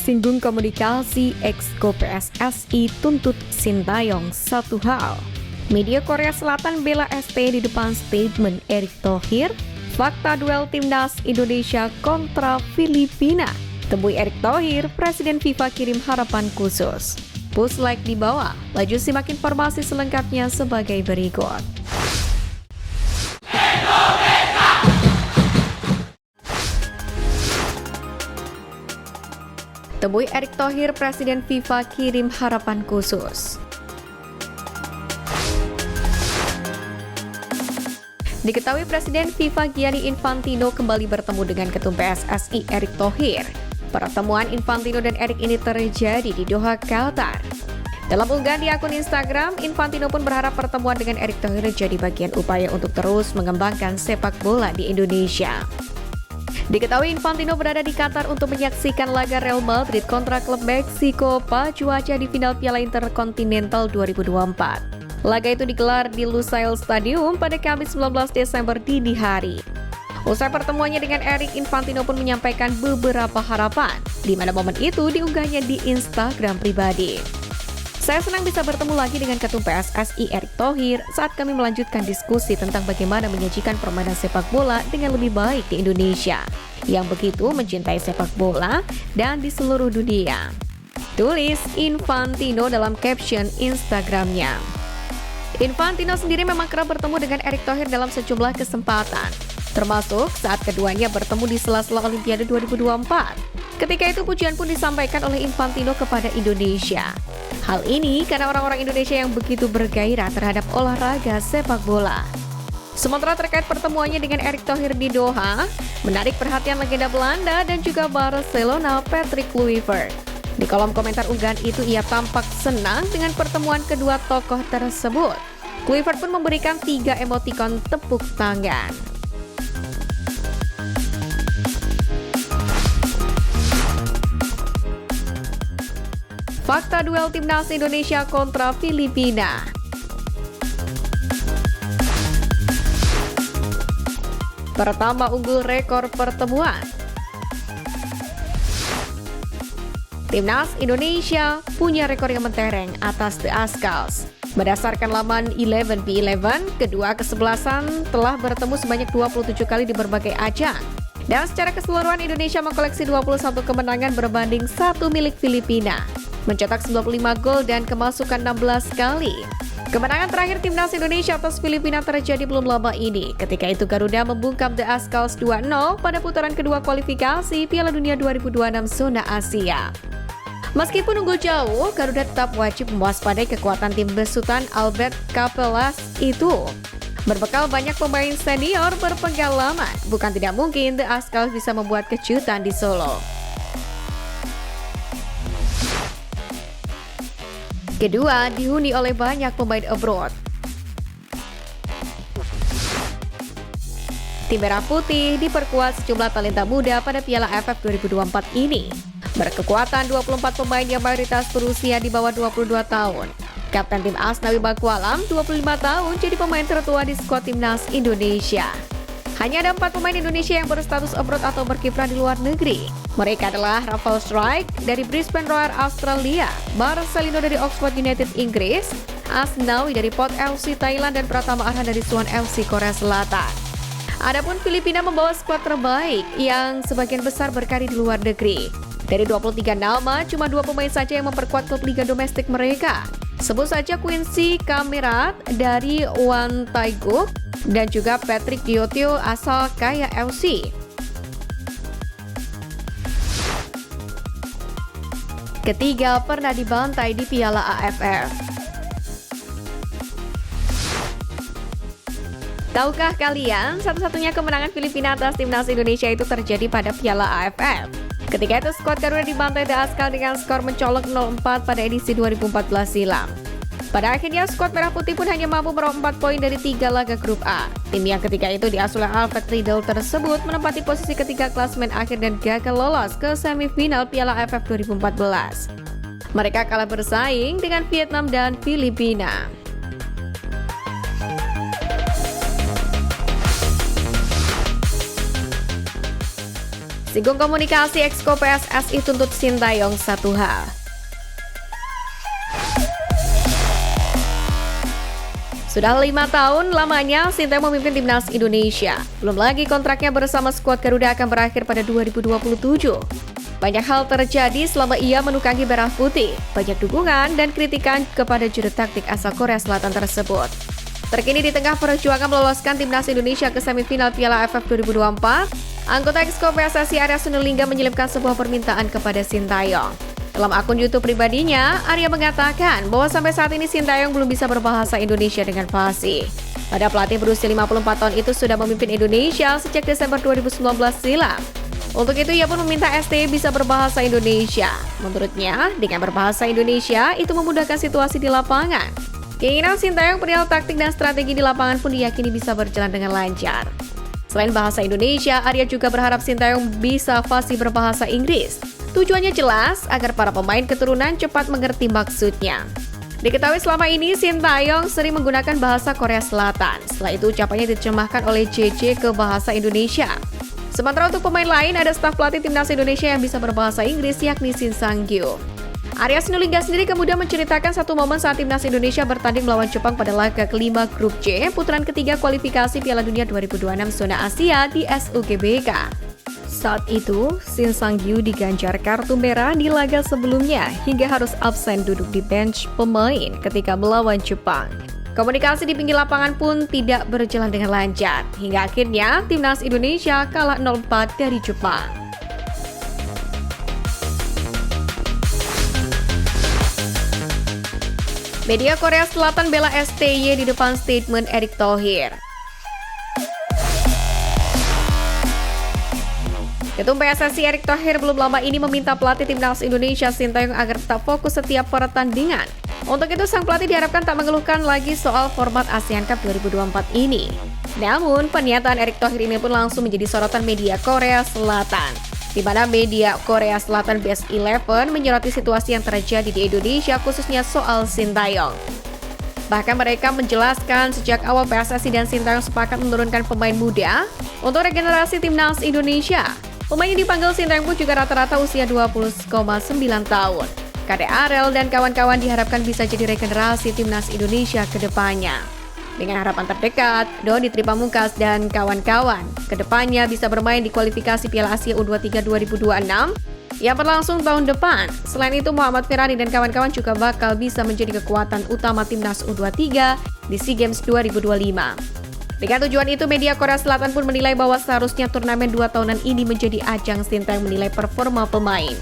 singgung komunikasi, exco PSSI tuntut Sintayong satu hal. Media Korea Selatan bela ST di depan statement Erick Thohir. Fakta duel timnas Indonesia kontra Filipina. Temui Erick Thohir, Presiden FIFA kirim harapan khusus. Push like di bawah. Laju simak informasi selengkapnya sebagai berikut. Temui Erick Thohir, Presiden FIFA kirim harapan khusus. Diketahui Presiden FIFA Gianni Infantino kembali bertemu dengan Ketum PSSI Erick Thohir. Pertemuan Infantino dan Erick ini terjadi di Doha, Qatar. Dalam unggahan di akun Instagram, Infantino pun berharap pertemuan dengan Erick Thohir jadi bagian upaya untuk terus mengembangkan sepak bola di Indonesia. Diketahui Infantino berada di Qatar untuk menyaksikan laga Real Madrid kontra klub Meksiko Pachuca di final Piala Intercontinental 2024. Laga itu digelar di Lusail Stadium pada Kamis 19 Desember dini hari. Usai pertemuannya dengan Erick, Infantino pun menyampaikan beberapa harapan, di mana momen itu diunggahnya di Instagram pribadi. Saya senang bisa bertemu lagi dengan Ketum PSSI Erick Thohir saat kami melanjutkan diskusi tentang bagaimana menyajikan permainan sepak bola dengan lebih baik di Indonesia, yang begitu mencintai sepak bola dan di seluruh dunia. Tulis Infantino dalam caption Instagramnya. Infantino sendiri memang kerap bertemu dengan Erick Thohir dalam sejumlah kesempatan, termasuk saat keduanya bertemu di sela-sela Olimpiade 2024. Ketika itu pujian pun disampaikan oleh Infantino kepada Indonesia. Hal ini karena orang-orang Indonesia yang begitu bergairah terhadap olahraga sepak bola. Sementara terkait pertemuannya dengan Erick Thohir di Doha, menarik perhatian legenda Belanda dan juga Barcelona Patrick Kluivert. Di kolom komentar unggahan itu ia tampak senang dengan pertemuan kedua tokoh tersebut. Kluivert pun memberikan 3 emotikon tepuk tangan. Fakta duel timnas Indonesia kontra Filipina. Pertama, unggul rekor pertemuan. Timnas Indonesia punya rekor yang mentereng atas The Azkals. Berdasarkan laman 11v11, kedua kesebelasan telah bertemu sebanyak 27 kali di berbagai ajang. Dan secara keseluruhan Indonesia mengkoleksi 21 kemenangan berbanding 1 milik Filipina, mencetak 95 gol dan kemasukan 16 kali. Kemenangan terakhir timnas Indonesia atas Filipina terjadi belum lama ini. Ketika itu Garuda membungkam The Azkals 2-0 pada putaran kedua kualifikasi Piala Dunia 2026 zona Asia. Meskipun unggul jauh, Garuda tetap wajib mewaspadai kekuatan tim besutan Albert Capelas itu. Berbekal banyak pemain senior berpengalaman, bukan tidak mungkin The Azkals bisa membuat kejutan di Solo. Kedua, dihuni oleh banyak pemain abroad. Tim Merah Putih diperkuat sejumlah talenta muda pada Piala AFF 2024 ini. Berkekuatan 24 pemain yang mayoritas berusia di bawah 22 tahun. Kapten tim Asnawi Bakualam, 25 tahun, jadi pemain tertua di skuad timnas Indonesia. Hanya ada 4 pemain Indonesia yang berstatus abroad atau berkiprah di luar negeri. Mereka adalah Rafael Strijk dari Brisbane Roar Australia, Marcelino dari Oxford United Inggris, Asnawi dari Port FC Thailand, dan Pratama Arhan dari Suwon FC Korea Selatan. Adapun Filipina membawa skuad terbaik yang sebagian besar berkarir di luar negeri. Dari 23 nama, cuma 2 pemain saja yang memperkuat klub liga domestik mereka. Sebut saja Quincy Kamerat dari Wan Taiguk dan juga Patrick Diotio asal Kaya FC. Ketiga, pernah dibantai di Piala AFF. Tahukah kalian, satu-satunya kemenangan Filipina atas timnas Indonesia itu terjadi pada Piala AFF. Ketika itu skuad Garuda dibantai The Azkals dengan skor mencolok 0-4 pada edisi 2014 silam. Pada akhirnya skuad Merah Putih pun hanya mampu meraup 4 poin dari 3 laga grup A. Tim yang ketiga itu diasuh oleh Alfred Riedel tersebut menempati posisi ketiga klasemen akhir dan gagal lolos ke semifinal Piala AFF 2014. Mereka kalah bersaing dengan Vietnam dan Filipina. Tersinggung komunikasi, Exco PSSI tuntut Sintayong satu hal. Sudah 5 tahun lamanya Sintayong memimpin timnas Indonesia. Belum lagi kontraknya bersama skuad Garuda akan berakhir pada 2027. Banyak hal terjadi selama ia menukangi merah putih. Banyak dukungan dan kritikan kepada juru taktik asal Korea Selatan tersebut. Terkini di tengah perjuangan meloloskan timnas Indonesia ke semifinal Piala AFF 2024, anggota Exco PSSI Arya Sinulinga menyelipkan sebuah permintaan kepada Sintayong. Dalam akun YouTube pribadinya, Arya mengatakan bahwa sampai saat ini Sintayong belum bisa berbahasa Indonesia dengan fasih. Pada pelatih berusia 54 tahun itu sudah memimpin Indonesia sejak Desember 2019 silam. Untuk itu, ia pun meminta ST bisa berbahasa Indonesia. Menurutnya, dengan berbahasa Indonesia, itu memudahkan situasi di lapangan. Keinginan Sintayong perihal taktik dan strategi di lapangan pun diyakini bisa berjalan dengan lancar. Selain bahasa Indonesia, Arya juga berharap Sintayong bisa fasih berbahasa Inggris. Tujuannya jelas, agar para pemain keturunan cepat mengerti maksudnya. Diketahui selama ini, Sintayong sering menggunakan bahasa Korea Selatan. Setelah itu, ucapannya diterjemahkan oleh JJ ke bahasa Indonesia. Sementara untuk pemain lain, ada staf pelatih timnas Indonesia yang bisa berbahasa Inggris, yakni Shin Sang-gyu. Arya Sinulinga sendiri kemudian menceritakan satu momen saat timnas Indonesia bertanding melawan Jepang pada laga kelima Grup C, putaran ketiga kualifikasi Piala Dunia 2026 zona Asia di SUGBK. Saat itu, Shin Sang-gyu diganjar kartu merah di laga sebelumnya hingga harus absen duduk di bench pemain ketika melawan Jepang. Komunikasi di pinggir lapangan pun tidak berjalan dengan lancar, hingga akhirnya timnas Indonesia kalah 0-4 dari Jepang. Media Korea Selatan bela STY di depan statement Erick Thohir. Ketum PSSI Erick Thohir belum lama ini meminta pelatih timnas Indonesia Sintayong agar tetap fokus setiap pertandingan. Untuk itu, sang pelatih diharapkan tak mengeluhkan lagi soal format ASEAN Cup 2024 ini. Namun, pernyataan Erick Thohir ini pun langsung menjadi sorotan media Korea Selatan, di mana media Korea Selatan Best 11 menyoroti situasi yang terjadi di Indonesia, khususnya soal Sintayong. Bahkan mereka menjelaskan sejak awal PSSI dan Sintayong sepakat menurunkan pemain muda untuk regenerasi timnas Indonesia. Pemain yang dipanggil Sintayong pun juga rata-rata usia 20,9 tahun. KD Arel dan kawan-kawan diharapkan bisa jadi regenerasi timnas Indonesia ke depannya. Dengan harapan terdekat, Doni Tripamungkas dan kawan-kawan kedepannya bisa bermain di kualifikasi Piala Asia U23 2026 yang berlangsung tahun depan. Selain itu, Muhammad Ferrari dan kawan-kawan juga bakal bisa menjadi kekuatan utama timnas U23 di SEA Games 2025. Dengan tujuan itu, media Korea Selatan pun menilai bahwa seharusnya turnamen 2 tahunan ini menjadi ajang Sintayong menilai performa pemain.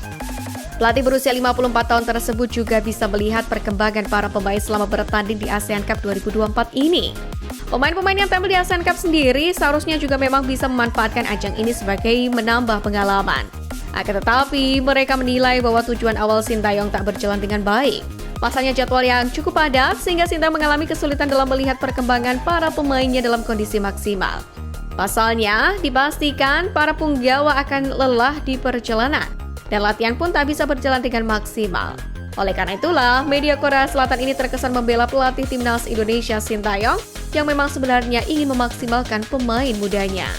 Pelatih berusia 54 tahun tersebut juga bisa melihat perkembangan para pemain selama bertanding di ASEAN Cup 2024 ini. Pemain-pemain yang tampil di ASEAN Cup sendiri seharusnya juga memang bisa memanfaatkan ajang ini sebagai menambah pengalaman. Akan tetapi, mereka menilai bahwa tujuan awal Sintayong tak berjalan dengan baik. Pasalnya jadwal yang cukup padat sehingga Sintayong mengalami kesulitan dalam melihat perkembangan para pemainnya dalam kondisi maksimal. Pasalnya, dipastikan para punggawa akan lelah di perjalanan dan latihan pun tak bisa berjalan dengan maksimal. Oleh karena itulah, media Korea Selatan ini terkesan membela pelatih timnas Indonesia Sintayong yang memang sebenarnya ingin memaksimalkan pemain mudanya.